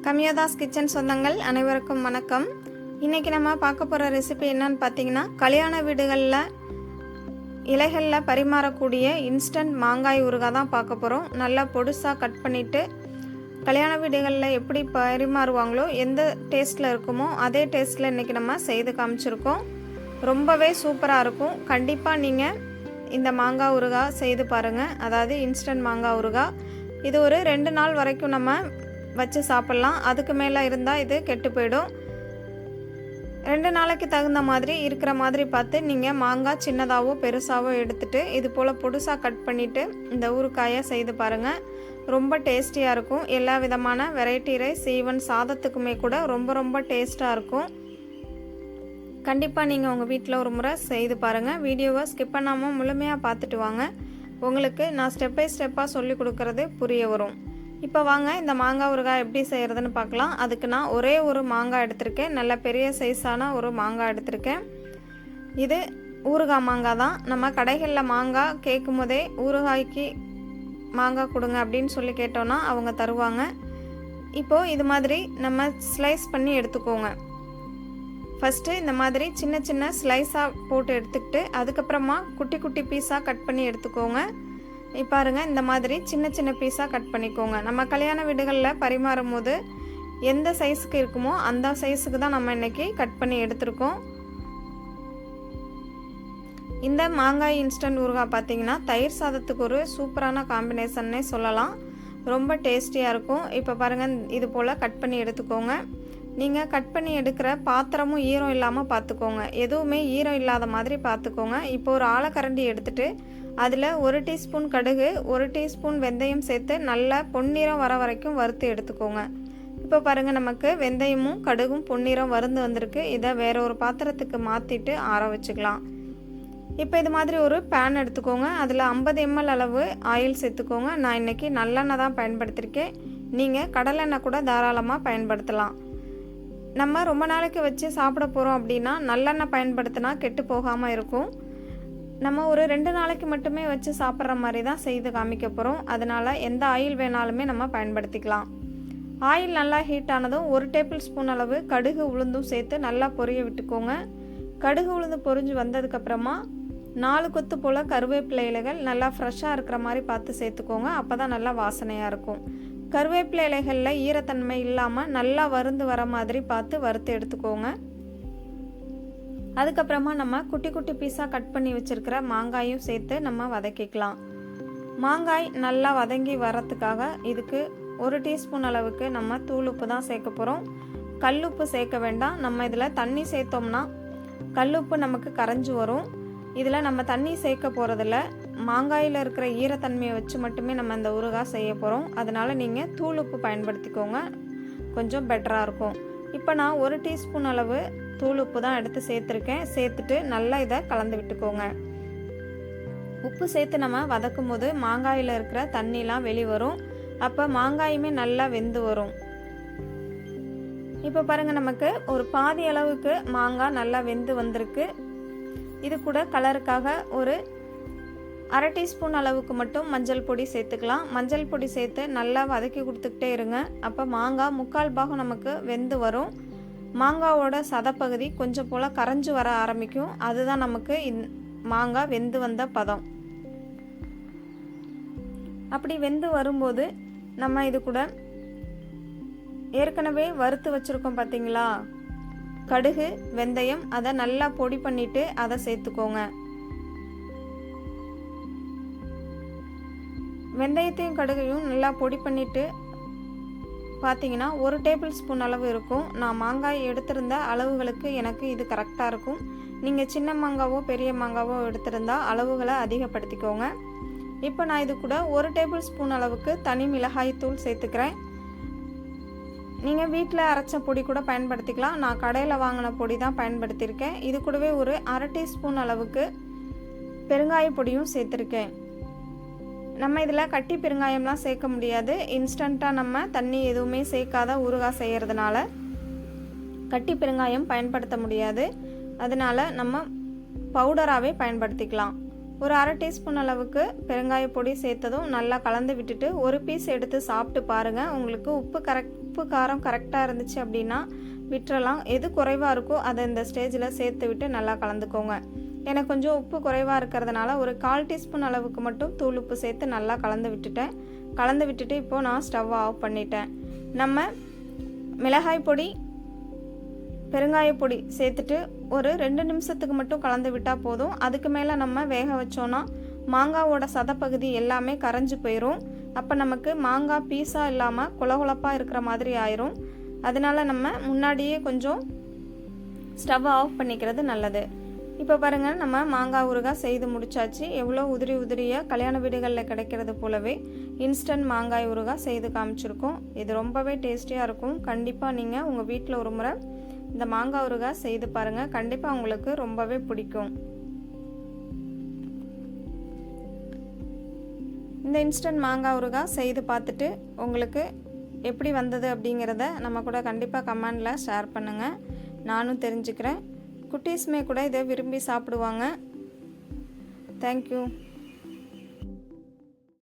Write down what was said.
கம்யாதாஸ் kitchen சொந்தங்கள் அனைவருக்கும் வணக்கம். இன்றைக்கி நம்ம பார்க்க போகிற ரெசிபி என்னன்னு பார்த்தீங்கன்னா, கல்யாண வீடுகளில் இலைகளில் பரிமாறக்கூடிய இன்ஸ்டன்ட் மாங்காய் ஊறுகாய் தான் பார்க்க போகிறோம். நல்லா பொடுசாக கட் பண்ணிவிட்டு கல்யாண வீடுகளில் எப்படி பரிமாறுவாங்களோ எந்த டேஸ்ட்டில் இருக்குமோ அதே டேஸ்ட்டில் இன்றைக்கி நம்ம செய்து காமிச்சிருக்கோம். ரொம்பவே சூப்பராக இருக்கும். கண்டிப்பாக நீங்கள் இந்த மாங்காய் ஊறுகாய் செய்து பாருங்கள். அதாவது இன்ஸ்டன்ட் மாங்காய் ஊறுகாய். இது ஒரு 2 நாள் வரைக்கும் நம்ம வச்சு சாப்பிட்லாம். அதுக்கு மேலே இருந்தால் இது கெட்டு போயிடும். 2 நாளைக்கு தகுந்த மாதிரி இருக்கிற மாதிரி பார்த்து நீங்கள் மாங்காய் சின்னதாகவோ பெருசாகவோ எடுத்துகிட்டு இது போல் பொடுசாக கட் பண்ணிவிட்டு இந்த ஊறுகாயை செய்து பாருங்கள். ரொம்ப டேஸ்டியாக இருக்கும். எல்லா விதமான வெரைட்டி ரைஸ் ஈவன் சாதத்துக்குமே கூட ரொம்ப டேஸ்ட்டாக இருக்கும். கண்டிப்பாக நீங்கள் உங்கள் வீட்டில் ஒரு முறை செய்து பாருங்கள். வீடியோவை ஸ்கிப் பண்ணாமல் முழுமையாக பார்த்துட்டு வாங்க. உங்களுக்கு நான் ஸ்டெப் பை ஸ்டெப்பாக சொல்லி கொடுக்குறது புரிய வரும். இப்போ வாங்க இந்த மாங்காய் ஊறுகாய் எப்படி செய்கிறதுன்னு பார்க்கலாம். அதுக்கு நான் ஒரே ஒரு மாங்காய் எடுத்திருக்கேன். நல்ல பெரிய சைஸான ஒரு மாங்காய் எடுத்திருக்கேன். இது ஊறுகாய் மாங்காய் தான். நம்ம கடைகளில் மாங்காய் கேட்கும் போதே ஊறுகாய்க்கு மாங்காய் கொடுங்க அப்படின்னு சொல்லி கேட்டோன்னா அவங்க தருவாங்க. இப்போது இது மாதிரி நம்ம ஸ்லைஸ் பண்ணி எடுத்துக்கோங்க. ஃபஸ்ட்டு இந்த மாதிரி சின்ன ஸ்லைஸாக போட்டு எடுத்துக்கிட்டு அதுக்கப்புறமா குட்டி பீஸாக கட் பண்ணி எடுத்துக்கோங்க. பாருங்கள், இந்த மாதிரி சின்ன பீஸாக கட் பண்ணிக்கோங்க. நம்ம கல்யாண வீடுகளில் பரிமாறும் போது எந்த சைஸுக்கு இருக்குமோ அந்த சைஸுக்கு தான் நம்ம இன்றைக்கி கட் பண்ணி எடுத்துருக்கோம். இந்த மாங்காய் இன்ஸ்டன்ட் ஊறுகாய் பார்த்திங்கன்னா தயிர் சாதத்துக்கு ஒரு சூப்பரான காம்பினேஷன்னே சொல்லலாம். ரொம்ப டேஸ்டியாக இருக்கும். இப்போ பாருங்கள், இது போல் கட் பண்ணி எடுத்துக்கோங்க. நீங்கள் கட் பண்ணி எடுக்கிற பாத்திரமும் ஈரம் இல்லாமல் பார்த்துக்கோங்க. எதுவுமே ஈரம் இல்லாத மாதிரி பார்த்துக்கோங்க. இப்போ ஒரு ஆலக்கரண்டி எடுத்துகிட்டு அதில் 1 டீஸ்பூன் கடுகு 1 டீஸ்பூன் வெந்தயம் சேர்த்து நல்லா பொன்னிறம் வர வரைக்கும் வறுத்து எடுத்துக்கோங்க. இப்போ பாருங்கள், நமக்கு வெந்தயமும் கடுகும் பொன்னிறம் வறுந்து வந்திருக்கு. இதை வேற ஒரு பாத்திரத்துக்கு மாற்றிட்டு ஆற வச்சுக்கலாம். இப்போ இது மாதிரி ஒரு பேன் எடுத்துக்கோங்க. அதில் 50 ml அளவு ஆயில் சேர்த்துக்கோங்க. நான் இன்றைக்கி நல்லெண்ணெய் தான் பயன்படுத்தியிருக்கேன். நீங்கள் கடலெண்ணெய் கூட தாராளமாக பயன்படுத்தலாம். நம்ம ரொம்ப நாளைக்கு வச்சு சாப்பிட போகிறோம் அப்படின்னா நல்லெண்ணெய் பயன்படுத்தினா கெட்டு போகாமல் இருக்கும். நம்ம ஒரு 2 நாளைக்கு மட்டுமே வச்சு சாப்பிட்ற மாதிரி தான் செய்து காமிக்க போகிறோம். அதனால் எந்த ஆயில் வேணாலுமே நம்ம பயன்படுத்திக்கலாம். ஆயில் நல்லா ஹீட் ஆனதும் 1 டேபிள் ஸ்பூன் அளவு கடுகு உளுந்தும் சேர்த்து நல்லா பொரிய விட்டுக்கோங்க. கடுகு உளுந்து பொரிஞ்சு வந்ததுக்கப்புறமா 4 கொத்து போல் கருவேப்பிலை இலைகள் நல்லா ஃப்ரெஷ்ஷாக இருக்கிற மாதிரி பார்த்து சேர்த்துக்கோங்க. அப்போ தான் நல்லா வாசனையாக இருக்கும். கருவேப்பிலை இலைகளில் ஈரத்தன்மை இல்லாமல் நல்லா வறுந்து வர மாதிரி பார்த்து வறுத்து எடுத்துக்கோங்க. அதுக்கப்புறமா நம்ம குட்டி பீஸாக கட் பண்ணி வச்சுருக்கிற மாங்காயும் சேர்த்து நம்ம வதக்கிக்கலாம். மாங்காய் நல்லா வதங்கி வரத்துக்காக இதுக்கு 1 டீஸ்பூன் அளவுக்கு நம்ம தூளுப்பு தான் சேர்க்க போகிறோம். கல்லுப்பு சேர்க்க வேண்டாம். நம்ம இதில் தண்ணி சேர்த்தோம்னா கல்லுப்பு நமக்கு கரைஞ்சி வரும். இதில் நம்ம தண்ணி சேர்க்க போகிறதில்ல. மாங்காயில் இருக்கிற ஈரத்தன்மையை வச்சு மட்டுமே நம்ம இந்த ஊறுகாய் செய்ய போகிறோம். அதனால் நீங்கள் தூளுப்பு பயன்படுத்திக்கோங்க, கொஞ்சம் பெட்டராக இருக்கும். இப்போ நான் 1 டீஸ்பூன் அளவு தூளுப்பு தான் எடுத்து சேர்த்துருக்கேன். சேர்த்துட்டு நல்லா இதை கலந்து விட்டுக்கோங்க. உப்பு சேர்த்து நம்ம வதக்கும் போது மாங்காயில் இருக்கிற தண்ணிலாம் வெளிவரும். அப்போ மாங்காயுமே நல்லா வெந்து வரும். இப்போ பாருங்கள், நமக்கு ஒரு பாதி அளவுக்கு மாங்காய் நல்லா வெந்து வந்திருக்கு. இது கூட கலருக்காக ஒரு 1/2 டீஸ்பூன் அளவுக்கு மட்டும் மஞ்சள் பொடி சேர்த்துக்கலாம். மஞ்சள் பொடி சேர்த்து நல்லா வதக்கி கொடுத்துக்கிட்டே இருங்க. அப்போ மாங்காய் 3/4 பாகம் நமக்கு வெந்து வரும். மாங்காவோட சதப்பகுதி கொஞ்சம் போல் கரைஞ்சி வர ஆரம்பிக்கும். அதுதான் நமக்கு மாங்காய் வெந்து வந்த பதம். அப்படி வெந்து வரும்போது நம்ம இது கூட ஏற்கனவே வறுத்து வச்சுருக்கோம் பார்த்தீங்களா, கடுகு வெந்தயம், அதை நல்லா பொடி பண்ணிவிட்டு அதை சேர்த்துக்கோங்க. வெந்தயத்தையும் கடுகையும் நல்லா பொடி பண்ணிவிட்டு பார்த்தீங்கன்னா 1 டேபிள் ஸ்பூன் அளவு இருக்கும். நான் மாங்காய் எடுத்திருந்த அளவுகளுக்கு எனக்கு இது கரெக்டாக இருக்கும். நீங்கள் சின்ன மாங்காவோ பெரிய மாங்காவோ எடுத்திருந்தா அளவுகளை அதிகப்படுத்திக்கோங்க. இப்போ நான் இது கூட 1 டேபிள் ஸ்பூன் அளவுக்கு தனி மிளகாய் தூள் சேர்த்துக்கிறேன். நீங்கள் வீட்டில் அரைச்ச பொடி கூட பயன்படுத்திக்கலாம். நான் கடையில் வாங்கின பொடி தான் பயன்படுத்தியிருக்கேன். இது கூடவே ஒரு 1/2 டீஸ்பூன் அளவுக்கு பெருங்காய பொடியும் சேர்த்துருக்கேன். நம்ம இதில் கட்டி பெருங்காயம்லாம் சேர்க்க முடியாது. இன்ஸ்டண்ட்டாக நம்ம தண்ணி எதுவுமே சேர்க்காத ஊறுகாய் செய்கிறதுனால கட்டி பெருங்காயம் பயன்படுத்த முடியாது. அதனால் நம்ம பவுடராகவே பயன்படுத்திக்கலாம். ஒரு அரை டீஸ்பூன் அளவுக்கு பெருங்காய பொடி சேர்த்ததும் நல்லா கலந்து விட்டுட்டு ஒரு பீஸ் எடுத்து சாப்பிட்டு பாருங்கள். உங்களுக்கு உப்பு காரம் கரெக்டாக இருந்துச்சு அப்படின்னா விட்டுறலாம். எது குறைவாக இருக்கோ அதை இந்த ஸ்டேஜில் சேர்த்து விட்டு நல்லா கலந்துக்கோங்க. எனக்கு கொஞ்சம் உப்பு குறைவாக இருக்கிறதுனால ஒரு 1/4 டீஸ்பூன் அளவுக்கு மட்டும் தூள் உப்பு சேர்த்து நல்லா கலந்து விட்டுட்டு இப்போது நான் ஸ்டவ் ஆஃப் பண்ணிட்டேன். நம்ம மிளகாய் பொடி பெருங்காய பொடி சேர்த்துட்டு ஒரு 2 நிமிஷத்துக்கு மட்டும் கலந்து விட்டால் போதும். அதுக்கு மேலே நம்ம வேக வச்சோன்னா மாங்காவோட சதப்பகுதி எல்லாமே கரைஞ்சி போயிடும். அப்போ நமக்கு மாங்காய் பீஸாக இல்லாமல் குளகுளப்பாக இருக்கிற மாதிரி ஆயிரும். அதனால் நம்ம முன்னாடியே கொஞ்சம் ஸ்டவ் ஆஃப் பண்ணிக்கிறது நல்லது. இப்போ பாருங்கள், நம்ம மாங்காய் ஊறுகாய் செய்து முடிச்சாச்சு. எவ்வளோ உதிரியாக கல்யாண வீடுகளில் கிடைக்கிறது போலவே இன்ஸ்டன்ட் மாங்காய் ஊறுகாய் செய்து காமிச்சிருக்கோம். இது ரொம்பவே டேஸ்டியாக இருக்கும். கண்டிப்பாக நீங்கள் உங்கள் வீட்டில் ஒரு முறை இந்த மாங்காய் ஊறுகாய் செய்து பாருங்கள். கண்டிப்பாக உங்களுக்கு ரொம்பவே பிடிக்கும். இந்த இன்ஸ்டன்ட் மாங்காய் ஊறுகாய் செய்து பார்த்துட்டு உங்களுக்கு எப்படி வந்தது அப்படிங்கிறத நம்ம கூட கண்டிப்பாக கமெண்டில் ஷேர் பண்ணுங்கள். நானும் தெரிஞ்சுக்கிறேன். குட்டீஸுமே கூட இதை விரும்பி சாப்பிடுவாங்க. தேங்க்யூ.